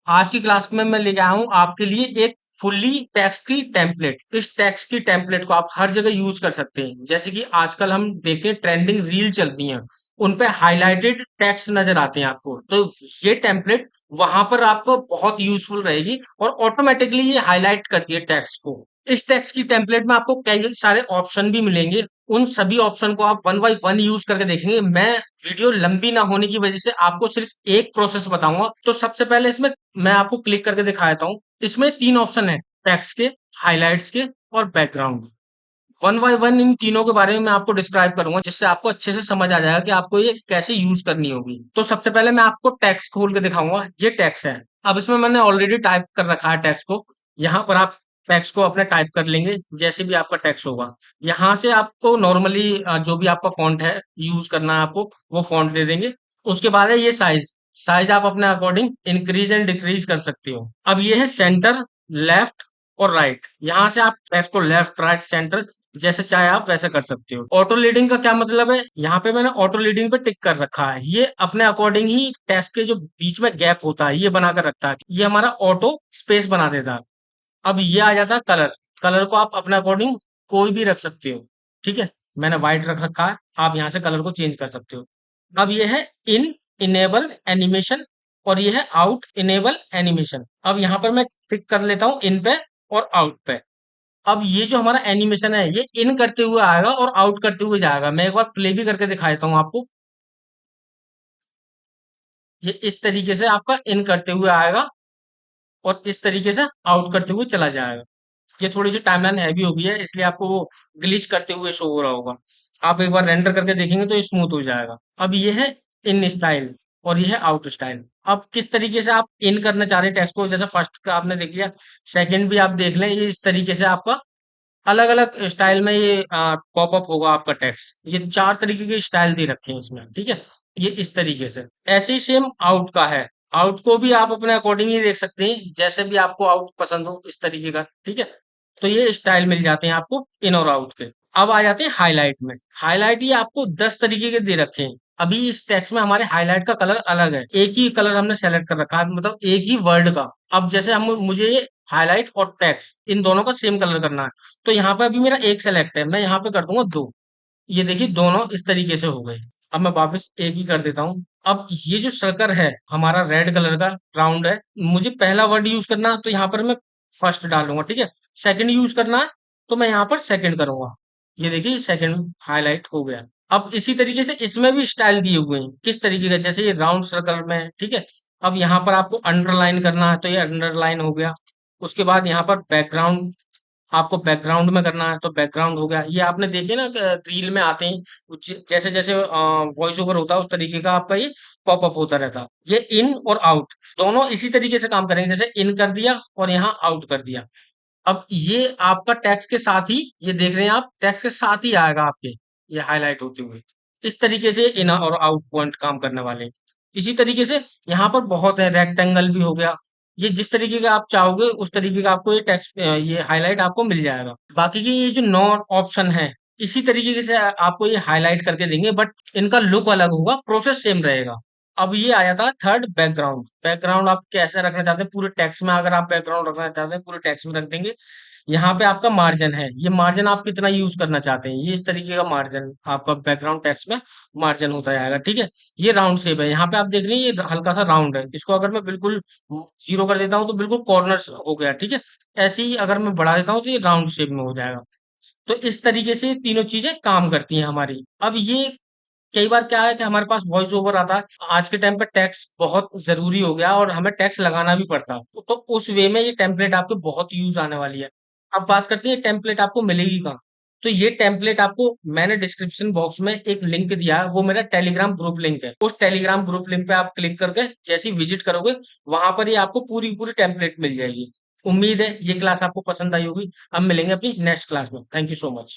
आज की क्लास में मैं लेके आया हूँ आपके लिए एक फुल्ली टेक्स्ट की टेम्पलेट। इस टेक्स्ट की टेम्पलेट को आप हर जगह यूज कर सकते हैं। जैसे कि आजकल हम देखते हैं ट्रेंडिंग रील चल रही हैं, उन पे हाईलाइटेड टेक्स्ट नजर आते हैं आपको। तो ये टेम्पलेट वहां पर आपको बहुत यूजफुल रहेगी और ऑटोमेटिकली ये हाईलाइट करती है टेक्स्ट को। इस टेक्स्ट की टेम्पलेट में आपको कई सारे ऑप्शन भी मिलेंगे। उन सभी ऑप्शन को आप वन बाय वन यूज करके देखेंगे। मैं वीडियो लंबी ना होने की वजह से आपको सिर्फ एक प्रोसेस बताऊंगा। तो सबसे पहले इसमें मैं आपको क्लिक करके दिखा देता हूँ। इसमें तीन ऑप्शन है, टेक्स्ट के, हाइलाइट्स के और background. One by one in तीनों के बारे में मैं आपको डिस्क्राइब करूंगा, जिससे आपको अच्छे से समझ आ जाएगा कि आपको ये कैसे यूज करनी होगी। तो सबसे पहले मैं आपको टेक्स्ट खोल के दिखाऊंगा। ये टेक्स्ट है। अब इसमें मैंने ऑलरेडी टाइप कर रखा है टेक्स्ट को। यहाँ पर आप टेक्स्ट को अपने टाइप कर लेंगे जैसे भी आपका टेक्स्ट होगा। यहाँ से आपको नॉर्मली जो भी आपका फॉन्ट है यूज करना है आपको, वो फॉन्ट दे देंगे। उसके बाद है ये साइज। साइज आप अपने अकॉर्डिंग इंक्रीज एंड डिक्रीज कर सकते हो। अब ये है सेंटर, लेफ्ट और राइट। यहाँ से आप टेक्स्ट को लेफ्ट, राइट, सेंटर जैसे चाहे आप वैसे कर सकते हो। ऑटो लीडिंग का क्या मतलब है? यहाँ पे मैंने ऑटो लीडिंग पे टिक कर रखा है। ये अपने अकॉर्डिंग ही टेक्स्ट के जो बीच में गैप होता है ये बना कर रखता है। ये हमारा ऑटो स्पेस बना देता है। अब ये आ जाता है कलर। कलर को आप अपने अकॉर्डिंग कोई भी रख सकते हो। ठीक है, मैंने व्हाइट रख रखा है। आप यहाँ से कलर को चेंज कर सकते हो। अब ये है इन इनेबल एनिमेशन और ये है आउट इनेबल एनिमेशन। अब यहाँ पर मैं क्लिक कर लेता हूँ इन पे और आउट पे। अब ये जो हमारा एनिमेशन है ये इन करते हुए आएगा और आउट करते हुए जाएगा। मैं एक बार प्ले भी करके दिखा देता हूँ आपको। ये इस तरीके से आपका इन करते हुए आएगा और इस तरीके से आउट करते हुए चला जाएगा। ये थोड़ी सी टाइमलाइन हैवी हो गई है, इसलिए आपको वो ग्लिच करते हुए शो हो रहा होगा। आप एक बार रेंडर करके देखेंगे तो स्मूथ हो जाएगा। अब ये है इन स्टाइल और ये है आउट स्टाइल। अब किस तरीके से आप इन करना चाह रहे हैं टेक्स्ट को, जैसे फर्स्ट का आपने देख लिया, सेकंड भी आप देख लें। ये इस तरीके से आपका अलग अलग स्टाइल में ये पॉपअप होगा आपका टेक्स्ट। ये चार तरीके के स्टाइल दे रखे हैं इसमें। ठीक है, ये इस तरीके से। ऐसे ही सेम आउट का है। आउट को भी आप अपने अकॉर्डिंग ही देख सकते हैं, जैसे भी आपको आउट पसंद हो इस तरीके का। ठीक है, तो ये स्टाइल मिल जाते हैं आपको इन और आउट के। अब आ जाते हैं हाईलाइट में। हाईलाइट ये आपको 10 तरीके के दे रखे हैं। अभी इस टेक्स्ट में हमारे हाईलाइट का कलर अलग है, एक ही कलर हमने सेलेक्ट कर रखा है, मतलब एक ही वर्ड का। अब जैसे हम मुझे ये हाईलाइट और टेक्स्ट इन दोनों का सेम कलर करना है, तो यहाँ पे अभी मेरा एक सेलेक्ट है, मैं यहाँ पे कर दूंगा दो। ये देखिए दोनों इस तरीके से हो गए। अब मैं वापस एक ही कर देता हूँ। अब ये जो सर्कल है हमारा रेड कलर का राउंड है, मुझे पहला वर्ड यूज करना है तो यहाँ पर मैं फर्स्ट डालूंगा। ठीक है, सेकंड यूज करना है तो मैं यहाँ पर सेकंड करूंगा। ये देखिए सेकंड हाईलाइट हो गया। अब इसी तरीके से इसमें भी स्टाइल दिए हुए हैं किस तरीके का, जैसे ये राउंड सर्कल में है। ठीक है, अब यहाँ पर आपको अंडरलाइन करना है तो ये अंडरलाइन हो गया। उसके बाद यहाँ पर बैकग्राउंड, आपको बैकग्राउंड में करना है तो बैकग्राउंड हो गया। ये आपने देखे ना रील में आते हैं, जैसे जैसे वॉइस ओवर होता है उस तरीके का आपका ये पॉपअप होता रहता है। ये इन और आउट दोनों इसी तरीके से काम करेंगे, जैसे इन कर दिया और यहाँ आउट कर दिया। अब ये आपका टेक्स्ट के साथ ही, ये देख रहे हैं आप, टेक्स्ट के साथ ही आएगा आपके, ये हाईलाइट होते हुए। इस तरीके से इन और आउट पॉइंट काम करने वाले हैं। इसी तरीके से यहाँ पर बहुत है, रेक्टेंगल भी हो गया। ये जिस तरीके का आप चाहोगे उस तरीके का आपको ये टेक्स्ट, ये हाईलाइट आपको मिल जाएगा। बाकी के ये जो 9 ऑप्शन है इसी तरीके से आपको ये हाईलाइट करके देंगे, बट इनका लुक अलग होगा, प्रोसेस सेम रहेगा। अब ये आ जाता है थर्ड, बैकग्राउंड। बैकग्राउंड आप कैसे रखना चाहते हैं पूरे टेक्स्ट में, अगर आप बैकग्राउंड रखना चाहते हैं पूरे टेक्स्ट में रख देंगे। यहाँ पे आपका मार्जिन है, ये मार्जिन आप कितना यूज करना चाहते हैं, ये इस तरीके का मार्जिन आपका बैकग्राउंड टेक्स्ट में मार्जिन होता जाएगा। ठीक है, ये राउंड शेप है, यहाँ पे आप देख रहे हैं ये हल्का सा राउंड है। इसको अगर मैं बिल्कुल जीरो कर देता हूँ तो बिल्कुल कॉर्नर हो गया। ठीक है, ऐसे ही अगर मैं बढ़ा देता हूँ तो ये राउंड शेप में हो जाएगा। तो इस तरीके से तीनों चीजें काम करती हैं हमारी। अब ये कई बार क्या है कि हमारे पास वॉइस ओवर आता है, आज के टाइम पे टेक्स्ट बहुत जरूरी हो गया और हमें टेक्स्ट लगाना भी पड़ता है, तो उस वे में ये टेम्पलेट आपको बहुत यूज आने वाली है। अब बात करते हैं टेम्पलेट आपको मिलेगी कहाँ। तो ये टेम्पलेट आपको मैंने डिस्क्रिप्शन बॉक्स में एक लिंक दिया है, वो मेरा टेलीग्राम ग्रुप लिंक है। उस टेलीग्राम ग्रुप लिंक पे आप क्लिक करके जैसे ही विजिट करोगे वहां पर ये आपको पूरी पूरी टेम्पलेट मिल जाएगी। उम्मीद है ये क्लास आपको पसंद आई होगी। अब मिलेंगे अपनी नेक्स्ट क्लास में। Thank you so much.